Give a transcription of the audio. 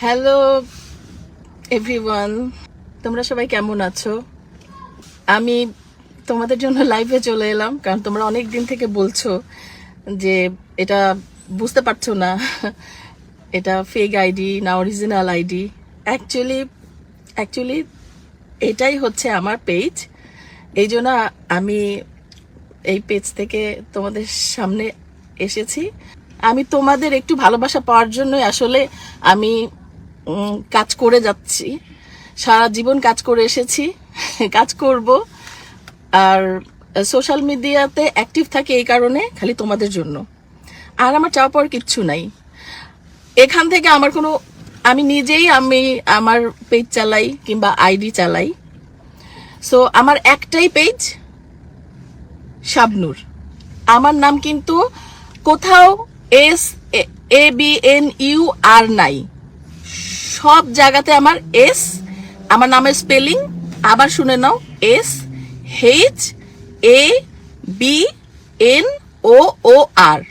Hello everyone, তোমরা সবাই কেমন আছো? আমি তোমাদের জন্য লাইভে চলে এলাম, কারণ তোমরা অনেক দিন থেকে বলছো যে এটা বুঝতে পারছো না এটা ফেক আইডি না অরিজিনাল আইডি। অ্যাকচুয়ালি এটাই হচ্ছে আমার পেজ। এই জন্য আমি এই পেজ থেকে তোমাদের সামনে এসেছি। আমি তোমাদের একটু ভালোবাসা পাওয়ার জন্যই আসলে আমি কাজ করে যাচ্ছি, সারা জীবন কাজ করে এসেছি, কাজ করব। আর সোশ্যাল মিডিয়াতে অ্যাক্টিভ থাকে এই কারণে, খালি তোমাদের জন্য। আর আমার চাওয়া পাওয়ার কিচ্ছু নাই এখান থেকে। আমি নিজেই আমার পেজ চালাই কিংবা আইডি চালাই। সো আমার একটাই পেজ, শাবনূর। আমার নাম কিন্তু কোথাও SABNUR নাই, সব জায়গাতে আমার এস। আমার নামের স্পেলিং আবার শুনে নাও, SHABNOOR।